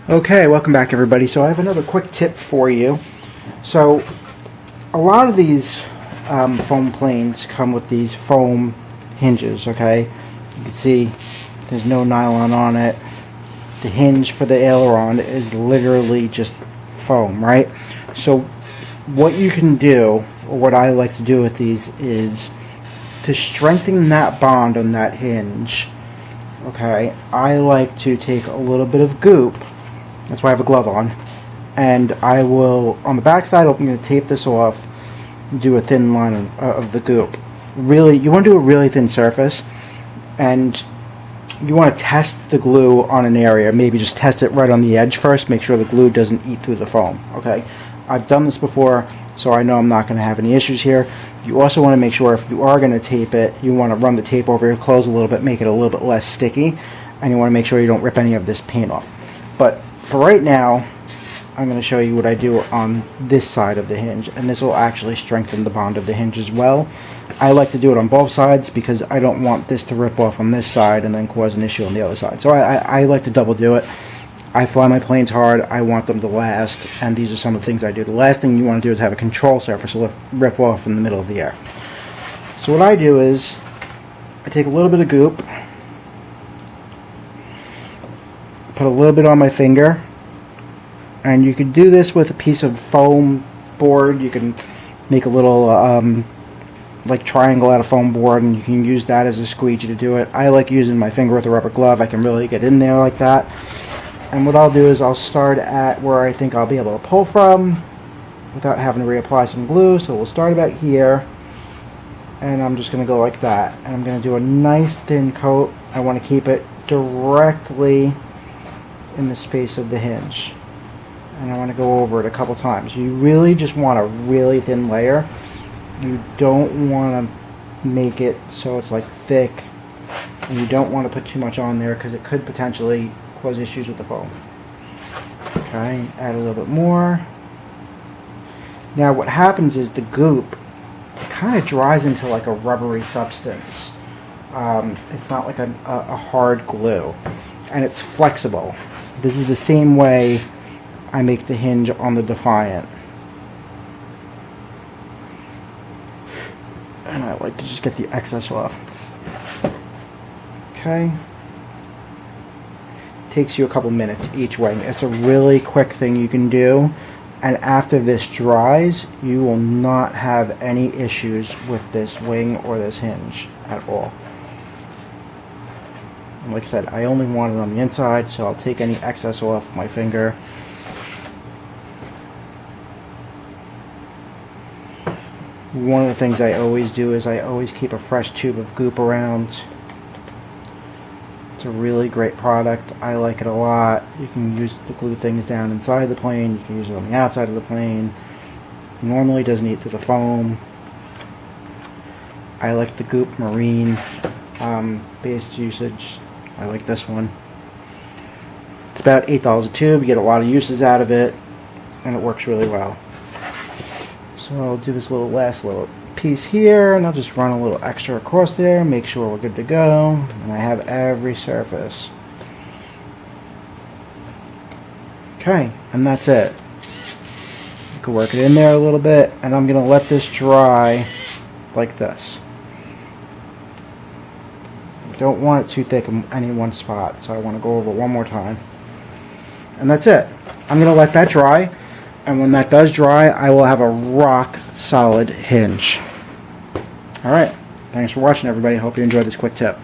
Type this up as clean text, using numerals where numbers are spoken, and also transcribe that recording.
Okay, welcome back everybody. So I have another quick tip for you. So a lot of these foam planes come with these foam hinges, okay? You can see there's no nylon on it. The hinge for the aileron is literally just foam, right? So what you can do, or what I like to do with these, is to strengthen that bond on that hinge, okay, I like to take a little bit of goop. That's why I have a glove on. And I will, on the back side, I'm going to tape this off and do a thin line of the goop. Really, you want to do a really thin surface, and you want to test the glue on an area. Maybe just test it right on the edge first. Make sure the glue doesn't eat through the foam. Okay, I've done this before, so I know I'm not going to have any issues here. You also want to make sure if you are going to tape it, you want to run the tape over your clothes a little bit, make it a little bit less sticky, and you want to make sure you don't rip any of this paint off. But for right now, I'm going to show you what I do on this side of the hinge, and this will actually strengthen the bond of the hinge as well. I like to do it on both sides because I don't want this to rip off on this side and then cause an issue on the other side. So I like to double do it. I fly my planes hard. I want them to last, and these are some of the things I do. The last thing you want to do is have a control surface rip off in the middle of the air. So what I do is I take a little bit of goop, put a little bit on my finger, and you could do this with a piece of foam board. You can make a little like triangle out of foam board, and you can use that as a squeegee to do it. I like using my finger with a rubber glove. I can really get in there like that. And what I'll do is I'll start at where I think I'll be able to pull from without having to reapply some glue. So we'll start about here, and I'm just going to go like that, and I'm going to do a nice thin coat. I want to keep it directly in the space of the hinge, and I want to go over it a couple times. You really just want a really thin layer. You don't want to make it so it's like thick, and you don't want to put too much on there because it could potentially cause issues with the foam. Okay, add a little bit more. Now what happens is the goop kind of dries into like a rubbery substance. It's not like a hard glue, and it's flexible. This is the same way I make the hinge on the Defiant. And I like to just get the excess off. Okay. Takes you a couple minutes each way. It's a really quick thing you can do. And after this dries, you will not have any issues with this wing or this hinge at all. Like I said, I only want it on the inside, so I'll take any excess off my finger. One of the things I always do is I always keep a fresh tube of goop around. It's a really great product. I like it a lot. You can use the glue things down inside the plane. You can use it on the outside of the plane. Normally doesn't eat through the foam. I like the Goop Marine based usage. I like this one. It's about $8 a tube. You get a lot of uses out of it, and it works really well. So I'll do this last little piece here, and I'll just run a little extra across there, make sure we're good to go, and I have every surface. Okay, and that's it. You can work it in there a little bit, and I'm going to let this dry like this. Don't want it too thick in any one spot, so I want to go over it one more time. And that's it. I'm going to let that dry, and when that does dry, I will have a rock solid hinge. Alright, thanks for watching everybody. Hope you enjoyed this quick tip.